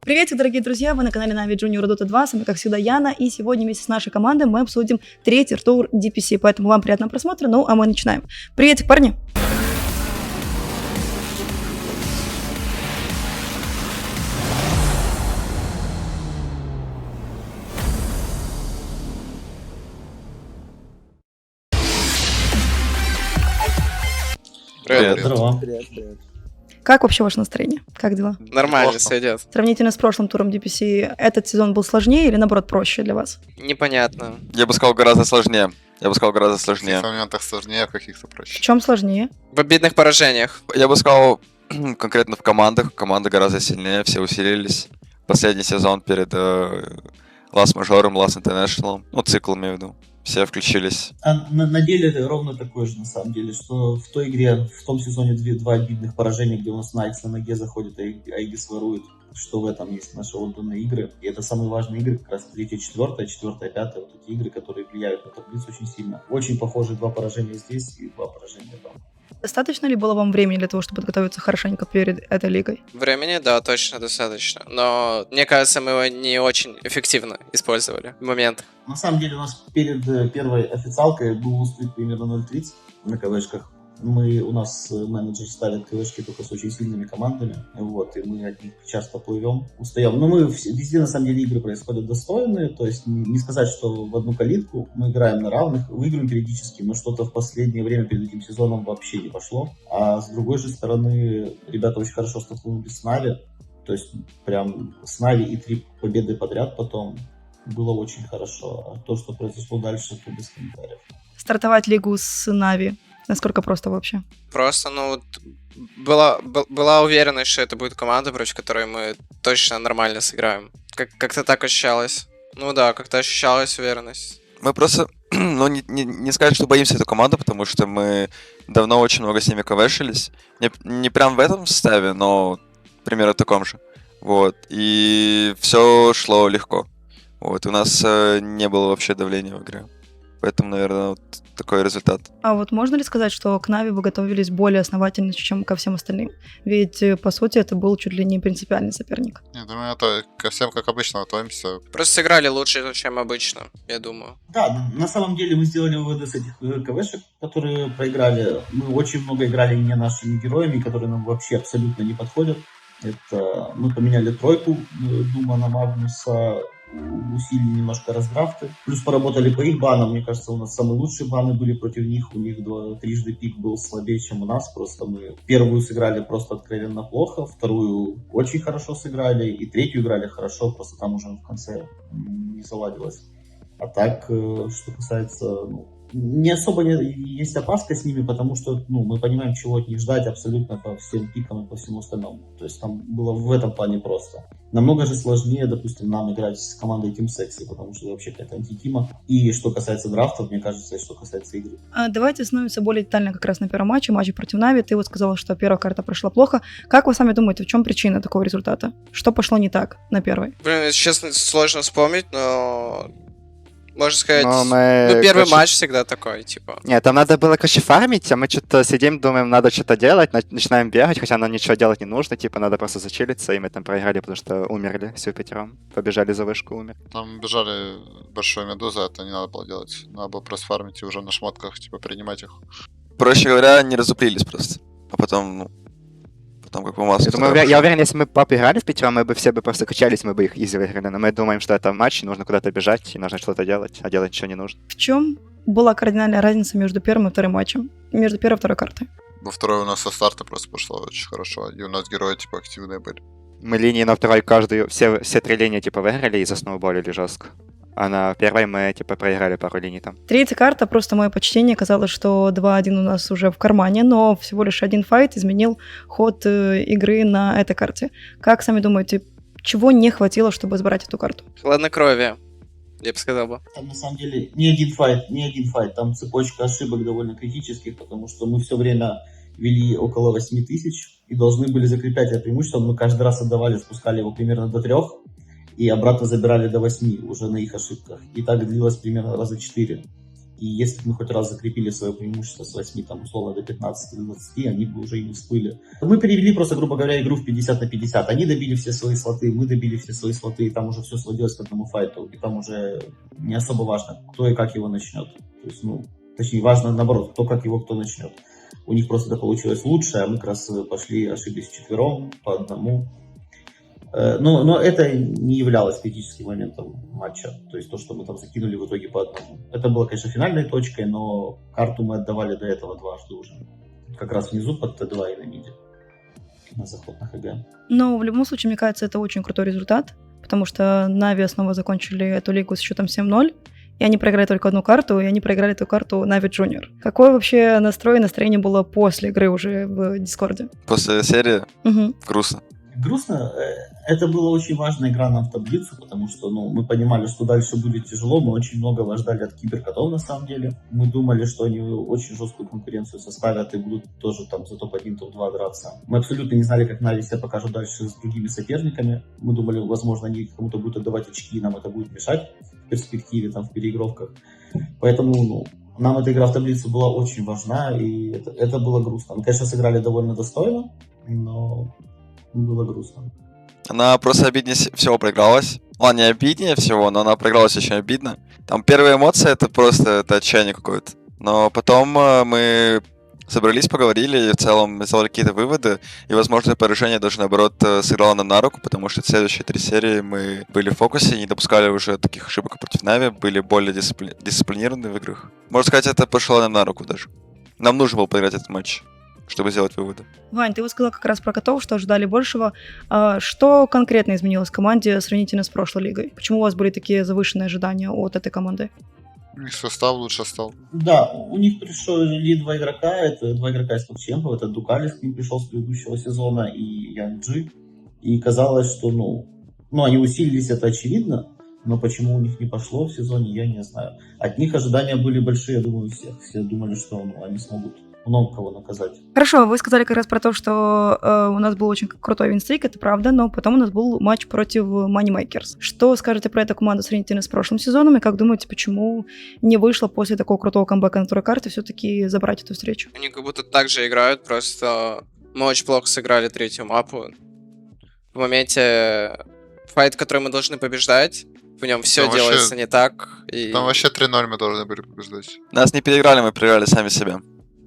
Приветик, дорогие друзья, вы на канале Na'Vi Junior Dota 2, с вами, как всегда, Яна, и сегодня вместе с нашей командой мы обсудим третий тур DPC, поэтому вам приятного просмотра, ну а мы начинаем. Приветик, парни! Привет. Здорово. Привет. Как вообще ваше настроение? Как дела? Нормально, сойдет. Сравнительно с прошлым туром DPC, этот сезон был сложнее или, наоборот, проще для вас? Непонятно. Я бы сказал, гораздо сложнее. В каких-то моментах сложнее, в каких-то В проще. чем сложнее? В обидных поражениях. Я бы сказал, конкретно в командах. Команды гораздо сильнее, все усилились. Последний сезон перед Last Major, Last International, цикл имею в виду. Все включились. А на деле это ровно такое же, на самом деле, что в той игре, в том сезоне два обидных поражения, где у нас Найкс на ноге заходит, а Aegis ворует, что в этом есть наши отданные игры. И это самые важные игры, как раз 3-4, 4-5, вот эти игры, которые влияют на таблицу очень сильно. Очень похожи 2 поражения здесь и 2 поражения там. Достаточно ли было вам времени для того, чтобы подготовиться хорошенько перед этой лигой? Времени, да, точно достаточно. Но, мне кажется, мы его не очень эффективно использовали в момент. На самом деле у нас перед первой официалкой был устрит примерно 0.30 на КВшках. У нас менеджер ставит КВшки только с очень сильными командами, и мы от них часто плывем, устаем. Но везде, на самом деле, игры происходят достойные, то есть не сказать, что в одну калитку мы играем на равных, выиграем периодически, но что-то в последнее время перед этим сезоном вообще не пошло. А с другой же стороны, ребята очень хорошо столкнулись с Na'Vi, то есть прям с Na'Vi и 3 победы подряд потом было очень хорошо. А то, что произошло дальше, то без комментариев. Стартовать лигу с Na'Vi. Насколько просто вообще? Просто, была уверенность, что это будет команда, против которой мы точно нормально сыграем. Как-то так ощущалось. Как-то ощущалась уверенность. Мы просто, не сказать, что боимся эту команду, потому что мы давно очень много с ними КВшились. Не прям в этом составе, но примерно в таком же. И все шло легко. У нас не было вообще давления в игре. Поэтому, наверное, такой результат. А можно ли сказать, что к Na'Vi вы готовились более основательно, чем ко всем остальным? Ведь, по сути, это был чуть ли не принципиальный соперник. Я думаю, это ко всем, как обычно, готовимся. Просто сыграли лучше, чем обычно, я думаю. Да, на самом деле мы сделали выводы с этих КВшек, которые проиграли. Мы очень много играли не нашими героями, которые нам вообще абсолютно не подходят. Это мы поменяли тройку Дума на Магнуса, усилили немножко раздрафты. Плюс поработали по их банам. Мне кажется, у нас самые лучшие баны были против них. У них трижды пик был слабее, чем у нас. Просто мы первую сыграли просто откровенно плохо, вторую очень хорошо сыграли, и третью играли хорошо, просто там уже в конце не заладилось. А так, что касается... не особо есть опаска с ними, потому что мы понимаем, чего от них ждать абсолютно по всем пикам и по всему остальному. То есть там было в этом плане просто. Намного же сложнее, допустим, нам играть с командой Team Sexy, потому что вообще какая-то антитима. И что касается драфтов, мне кажется, и что касается игры. Давайте остановимся более детально как раз на первом матче против Na'Vi. Ты сказала, что первая карта прошла плохо. Как вы сами думаете, в чем причина такого результата? Что пошло не так на первой? Блин, честно, сложно вспомнить, но... Можно сказать, первый матч всегда такой, типа. Нет, там надо было, фармить, а мы что-то сидим, думаем, надо что-то делать, начинаем бегать, хотя нам ничего делать не нужно, надо просто зачилиться, и мы там проиграли, потому что умерли все пятером. Побежали за вышку, умер. Там бежали большой медузы, это не надо было делать. Надо было просто фармить и уже на шмотках, принимать их. Проще говоря, не разуплились просто. А потом, как по маслу. Я уверен, если мы поиграли в пятером, мы бы все просто качались, мы бы их изи выиграли. Но мы думаем, что это матч, нужно куда-то бежать, и нужно что-то делать, а делать ничего не нужно. В чем была кардинальная разница между первым и вторым матчем? Между первой и второй картой? Во второй у нас со старта просто пошло очень хорошо, и у нас герои активные были. Мы линии на второй все 3 линии выиграли и засноуболили жестко. А на первой мы, проиграли пару линий там. Третья карта, просто мое почтение, казалось, что 2-1 у нас уже в кармане, но всего лишь один файт изменил ход игры на этой карте. Как сами думаете, чего не хватило, чтобы забрать эту карту? Хладнокровие, я бы сказал бы. Там на самом деле не один файт, там цепочка ошибок довольно критических, потому что мы все время вели около 8000 и должны были закреплять это преимущество. Мы каждый раз отдавали, спускали его примерно до 3. И обратно забирали до 8 уже на их ошибках. И так длилось примерно раза 4. И если бы мы хоть раз закрепили свое преимущество с 8, там, условно, до 15 или 20, они бы уже и не всплыли. Мы перевели просто, грубо говоря, игру в 50 на 50. Они добили все свои слоты, мы добили все свои слоты, и там уже все сводилось к одному файту. И там уже не особо важно, кто и как его начнет. То есть, точнее, важно наоборот, кто как его, кто начнет. У них просто это получилось лучше, а мы как раз пошли, ошиблись вчетвером, по одному. Но это не являлось критическим моментом матча. То есть то, что мы там закинули в итоге по одному. Это было, конечно, финальной точкой, но карту мы отдавали до этого дважды уже. Как раз внизу под Т2 и на миде. На заход на ХГ. Но в любом случае, мне кажется, это очень крутой результат, потому что Нави снова закончили эту лигу с счетом 7-0, и они проиграли только одну карту, и они проиграли эту карту Нави Junior. Какой вообще настроение было после игры уже в Дискорде? После серии Угу. грустно. Грустно. Это была очень важная игра нам в таблицу, потому что мы понимали, что дальше будет тяжело. Мы очень многого ждали от киберкотов на самом деле. Мы думали, что они очень жесткую конкуренцию составят и будут тоже там за топ-1, топ-2 драться. Мы абсолютно не знали, как Нави себя покажут дальше с другими соперниками. Мы думали, возможно, они кому-то будут отдавать очки, и нам это будет мешать в перспективе, там, в переигровках. Поэтому нам эта игра в таблице была очень важна, и это было грустно. Мы, конечно, сыграли довольно достойно, но было грустно. Она просто обиднее всего проигралась. Ладно, не обиднее всего, но она проигралась очень обидно. Там первые эмоции, это отчаяние какое-то. Но потом мы собрались, поговорили и в целом сделали какие-то выводы. И, возможно, поражение даже, наоборот, сыграло нам на руку, потому что следующие 3 серии мы были в фокусе, не допускали уже таких ошибок против Нави, были более дисциплинированы в играх. Можно сказать, это пошло нам на руку даже. Нам нужно было поиграть этот матч, чтобы сделать выводы. Вань, ты вот сказал как раз про котов, что ожидали большего. Что конкретно изменилось в команде сравнительно с прошлой лигой? Почему у вас были такие завышенные ожидания от этой команды? У них состав лучше стал. Да, у них пришли 2 игрока, это 2 игрока из топ-чемпов, это Дукалис, к ним пришел с предыдущего сезона, и Ян Джи. И казалось, что, они усилились, это очевидно, но почему у них не пошло в сезоне, я не знаю. От них ожидания были большие, я думаю, у всех. Все думали, что они смогут много кого наказать. Хорошо, вы сказали как раз про то, что у нас был очень крутой винстрик, это правда, но потом у нас был матч против Moneymakers. Что скажете про эту команду сравнительно с прошлым сезоном, и как думаете, почему не вышло после такого крутого камбэка на второй карте все-таки забрать эту встречу? Они как будто так же играют, просто мы очень плохо сыграли третью мапу. В моменте файт, который мы должны побеждать, в нем все Там вообще- делается не так. И... Там вообще 3-0 мы должны были побеждать. Нас не переиграли, мы проиграли сами себя.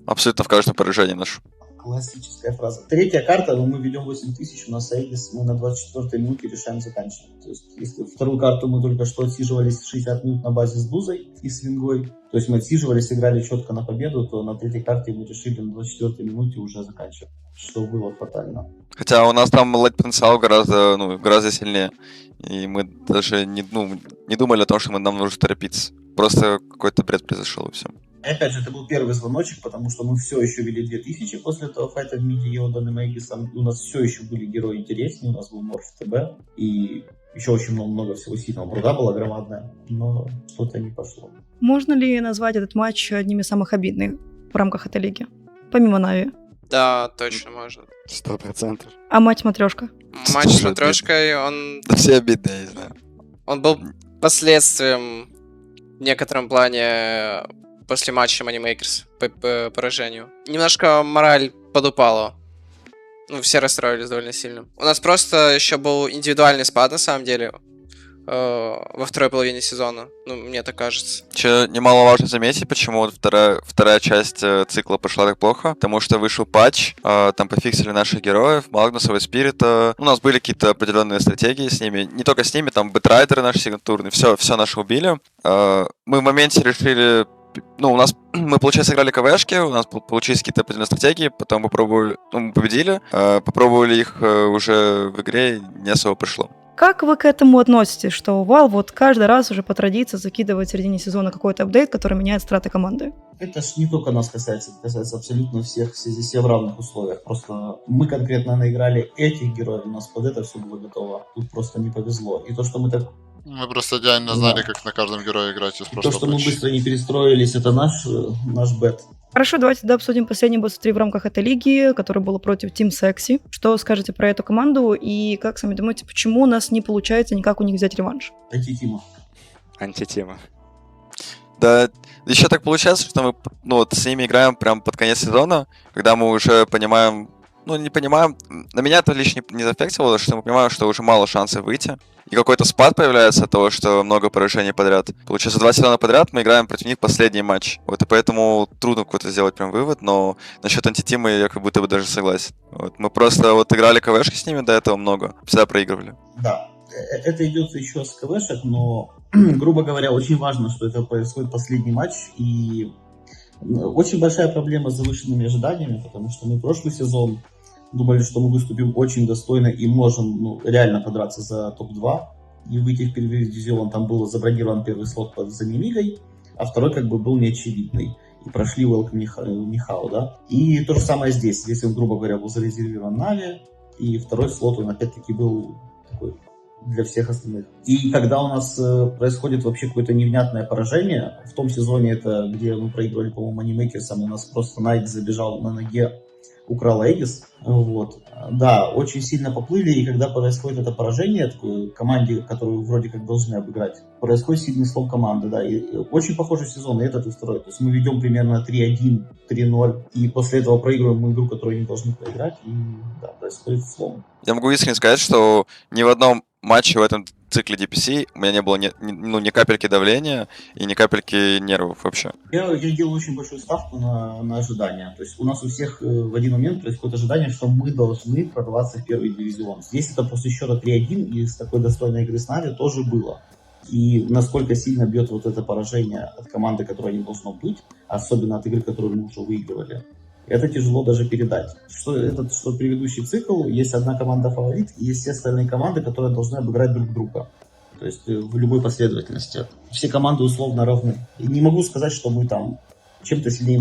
Абсолютно в каждом поражении нашем. Классическая фраза. Третья карта, мы ведем 8000, у нас Аегис, мы на 24-й минуте решаем заканчивать. То есть, если вторую карту мы только что отсиживались 60 минут на базе с Дузой и с Вингой, то есть мы отсиживались, играли четко на победу, то на третьей карте мы решили на 24-й минуте уже заканчивать, что было фатально. Хотя у нас там лайт-потенциал гораздо сильнее. И мы даже не думали о том, что нам нужно торопиться. Просто какой-то бред произошел и все. И опять же, это был первый звоночек, потому что мы все еще вели 2000 после этого файта в миде Йодан и Мэггисом. У нас все еще были герои интереснее, у нас был Морф ТБ, и еще очень много всего сильного. Бруда была громадная, но что-то не пошло. Можно ли назвать этот матч одним из самых обидных в рамках этой лиги? Помимо Нави. Да, точно можно. 100%. А матч-матрешка? Матч с матрешкой, он Да все обидно, я не знаю. Он был последствием в некотором плане после матча Moneymakers по поражению. Немножко мораль подупала. Все расстроились довольно сильно. У нас просто еще был индивидуальный спад, на самом деле, во второй половине сезона. Мне так кажется. Еще немаловажно заметить, почему вот вторая часть цикла пошла так плохо. Потому что вышел патч, там пофиксили наших героев, Магнуса и Спирита. У нас были какие-то определенные стратегии с ними. Не только с ними, там бэтрайдеры наши сигнатурные, все наши убили. Мы в моменте решили... мы, получается, играли КВшки, у нас получились какие-то определенные стратегии, потом мы победили, попробовали их уже в игре, не особо пришло. Как вы к этому относитесь, что Valve вот каждый раз уже по традиции закидывает в середине сезона какой-то апдейт, который меняет страты команды? Это ж не только нас касается, это касается абсолютно всех, все в равных условиях. Просто мы конкретно наиграли этих героев, у нас под это все было готово. Тут просто не повезло. И то, что мы так... Мы просто идеально знали, как на каждом герое играть из То, прошлого что мы матча. быстро не перестроились, это наш бет. Хорошо, давайте тогда обсудим последний босс-3 в рамках этой лиги, который был против Team Sexy. Что скажете про эту команду и как сами думаете, почему у нас не получается никак у них взять реванш? Антитима. Антитема. Да, еще так получается, что мы, ну, вот с ними играем прям под конец сезона, когда мы уже понимаем, ну, не понимаем, на меня это лично не заэффективало, что мы понимаем, что уже мало шансов выйти, и какой-то спад появляется от того, что много поражений подряд. Получается, 2 сезона подряд мы играем против них последний матч. Вот, и поэтому трудно какой-то сделать прям вывод, но насчет антитима я как будто бы даже согласен. Вот, мы просто вот играли КВшки с ними до этого много, всегда проигрывали. Да, это идет еще с КВшек, но, грубо говоря, очень важно, что это происходит последний матч, и очень большая проблема с завышенными ожиданиями, потому что мы прошлый сезон думали, что мы выступим очень достойно и можем реально подраться за топ-2 и выйти в первый дивизион. Там был забронирован первый слот за Немигой, а второй как бы был неочевидный. И прошли Welcome Нихао, да. И то же самое здесь. Здесь он, грубо говоря, был зарезервирован Нави, и второй слот, он опять-таки был такой для всех остальных. И когда у нас происходит вообще какое-то невнятное поражение, в том сезоне это, где мы проигрывали, по-моему, Анимейкерсом, у нас просто Найт забежал на ноге, украл Эгис, вот. Да, очень сильно поплыли, и когда происходит это поражение такой команде, которую вроде как должны обыграть, происходит сильный слом команды, да, и очень похожий сезон, и этот, и второй. То есть мы ведем примерно 3-1, 3-0, и после этого проигрываем игру, которую не должны проиграть, и да, происходит слом. Я могу искренне сказать, что ни в одном матче в этом цикле DPC у меня не было ни капельки давления и ни капельки нервов вообще. Я делаю очень большую ставку на ожидания. То есть у нас у всех в один момент происходит ожидание, что мы должны прорваться в первый дивизион. Здесь это после счета 3-1 и с такой достойной игры с Нави тоже было. И насколько сильно бьет вот это поражение от команды, которая не должно быть, особенно от игры, которую мы уже выигрывали, это тяжело даже передать. Что предыдущий цикл, есть одна команда фаворит, и есть все остальные команды, которые должны обыграть друг друга. То есть в любой последовательности. Все команды условно равны. И не могу сказать, что мы там чем-то сильнее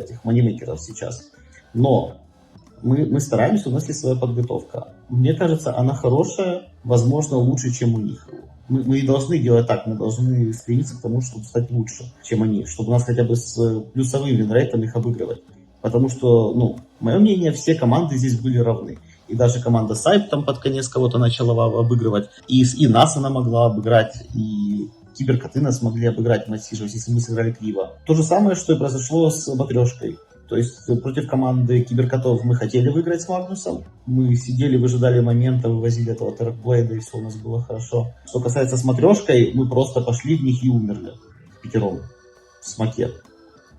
этих манимейкеров сейчас. Но мы стараемся, у нас есть своя подготовка. Мне кажется, она хорошая, возможно, лучше, чем у них. Мы и должны делать так, мы должны стремиться к тому, чтобы стать лучше, чем они, чтобы у нас хотя бы с плюсовым винрейтом их обыгрывать. Потому что, мое мнение, все команды здесь были равны. И даже команда Сайп там под конец кого-то начала обыгрывать. И нас она могла обыграть, и Киберкоты нас могли обыграть, матчировать, если мы сыграли криво. То же самое, что и произошло с Матрешкой. То есть против команды Киберкотов мы хотели выиграть с Магнусом. Мы сидели, выжидали момента, вывозили этого Терракблейда, и все у нас было хорошо. Что касается с Матрешкой, мы просто пошли в них и умерли пятером с макет.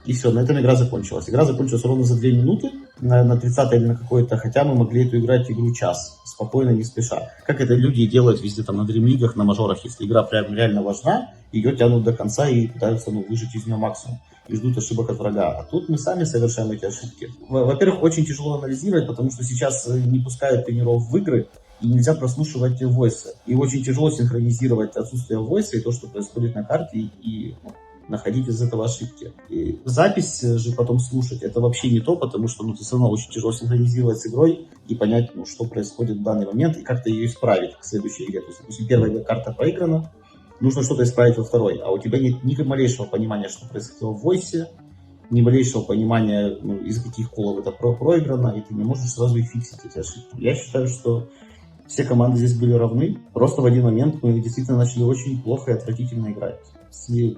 И все, на этом игра закончилась. Игра закончилась ровно за 2 минуты, на 30-й или на какой-то, хотя мы могли игру час, спокойно, не спеша. Как это люди делают везде, там, на дримлигах, на мажорах, если игра прям реально важна, ее тянут до конца и пытаются, выжать из нее максимум. И ждут ошибок от врага. А тут мы сами совершаем эти ошибки. Во-первых, очень тяжело анализировать, потому что сейчас не пускают тренеров в игры, и нельзя прослушивать войсы. И очень тяжело синхронизировать отсутствие войса и то, что происходит на карте, и находить из этого ошибки. И запись же потом слушать, это вообще не то, потому что ты все равно очень тяжело синхронизировать с игрой и понять, что происходит в данный момент, и как-то ее исправить к следующей игре. То есть, допустим, первая карта проиграна, нужно что-то исправить во второй, а у тебя нет ни малейшего понимания, что происходило в войсе, ни малейшего понимания, из каких колов это проиграно, и ты не можешь сразу и фиксить эти ошибки. Я считаю, что все команды здесь были равны, просто в один момент мы действительно начали очень плохо и отвратительно играть.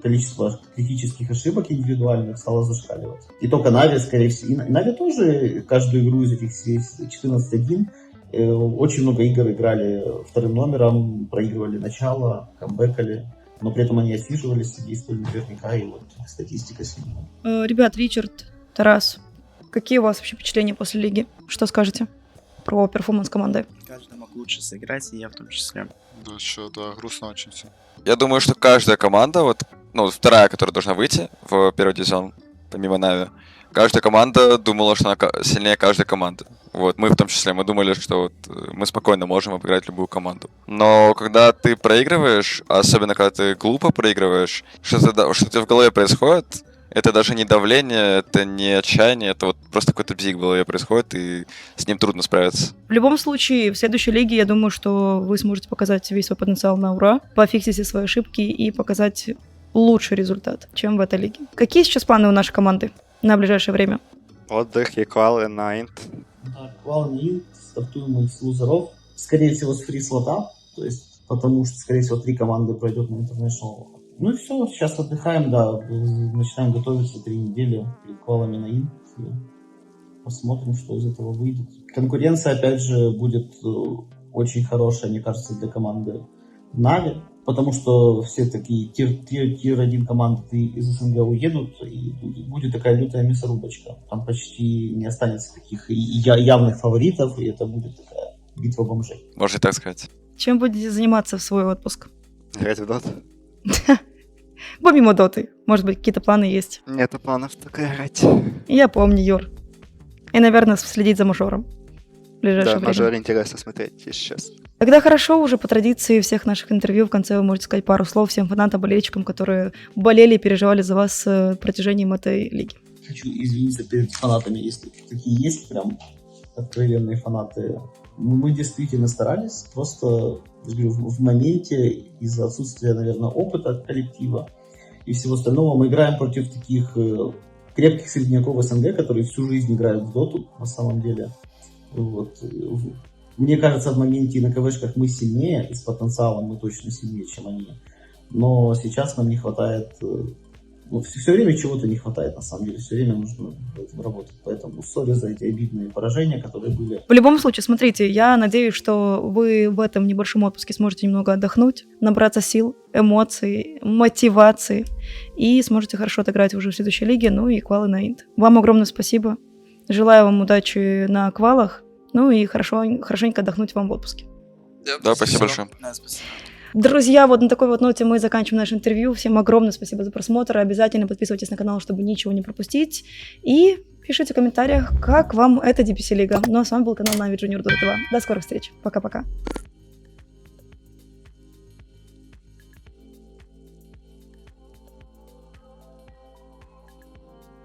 Количество критических ошибок индивидуальных стало зашкаливать. И только Нави, скорее всего, и Нави тоже каждую игру из этих 14-1 очень много игр играли вторым номером, проигрывали начало, камбэкали, но при этом они отсиживались, действовали наверняка, и вот статистика сильная. Ребят, Ричард, Тарас, какие у вас вообще впечатления после лиги? Что скажете про перформанс команды? Каждый мог лучше сыграть, и я в том числе. Да, грустно очень все. Я думаю, что каждая команда, вторая, которая должна выйти в первый дивизион, помимо Нави, каждая команда думала, что она сильнее каждой команды. Мы в том числе, мы думали, что мы спокойно можем обыграть любую команду. Но когда ты проигрываешь, особенно когда ты глупо проигрываешь, что у тебя в голове происходит, это даже не давление, это не отчаяние, это просто какой-то бзик в голове происходит, и с ним трудно справиться. В любом случае, в следующей лиге, я думаю, что вы сможете показать весь свой потенциал на ура, пофиксить все свои ошибки и показать лучший результат, чем в этой лиге. Какие сейчас планы у нашей команды на ближайшее время? Отдых и квалы на инт. Да, квалы на инт, стартуем мы с лузеров. Скорее всего, с фри-слота, то есть потому что, скорее всего, 3 команды пройдет на International Ну и все, сейчас отдыхаем, да, начинаем готовиться 3 недели перед квалами на Инт. Посмотрим, что из этого выйдет. Конкуренция, опять же, будет очень хорошая, мне кажется, для команды Нави, потому что все такие тир-1 команды из СНГ уедут, и будет такая лютая мясорубочка. Там почти не останется таких явных фаворитов, и это будет такая битва бомжей. Можно и так сказать. Чем будете заниматься в свой отпуск? Играть в доту? Помимо доты, может быть, какие-то планы есть. Нету планов только играть. Я помню, Юр. И, наверное, следить за мажором в ближайшее Да, время. мажор интересно смотреть, если честно. Тогда хорошо, уже по традиции всех наших интервью в конце вы можете сказать пару слов всем фанатам, болельщикам, которые болели и переживали за вас протяжением этой лиги. Хочу извиниться перед фанатами, если такие есть прям откровенные фанаты. Мы действительно старались, просто в моменте из-за отсутствия, наверное, опыта коллектива и всего остального мы играем против таких крепких средняков СНГ, которые всю жизнь играют в доту, на самом деле. Вот. Мне кажется, в моменте на КВшках мы сильнее, и с потенциалом мы точно сильнее, чем они. Но сейчас нам не хватает... все время чего-то не хватает, на самом деле. Все время нужно в этом работать. Поэтому сори за эти обидные поражения, которые были. В любом случае, смотрите, я надеюсь, что вы в этом небольшом отпуске сможете немного отдохнуть, набраться сил, эмоций, мотивации и сможете хорошо отыграть уже в следующей лиге, ну и квалы на Инт. Вам огромное спасибо. Желаю вам удачи на квалах, ну и хорошенько отдохнуть вам в отпуске. Да, спасибо большое. Да, спасибо. Друзья, вот на такой вот ноте мы заканчиваем наше интервью. Всем огромное спасибо за просмотр. Обязательно подписывайтесь на канал, чтобы ничего не пропустить. И пишите в комментариях, как вам эта DPC лига. Ну а с вами был канал Na'Vi Junior Dota 2. До скорых встреч. Пока-пока.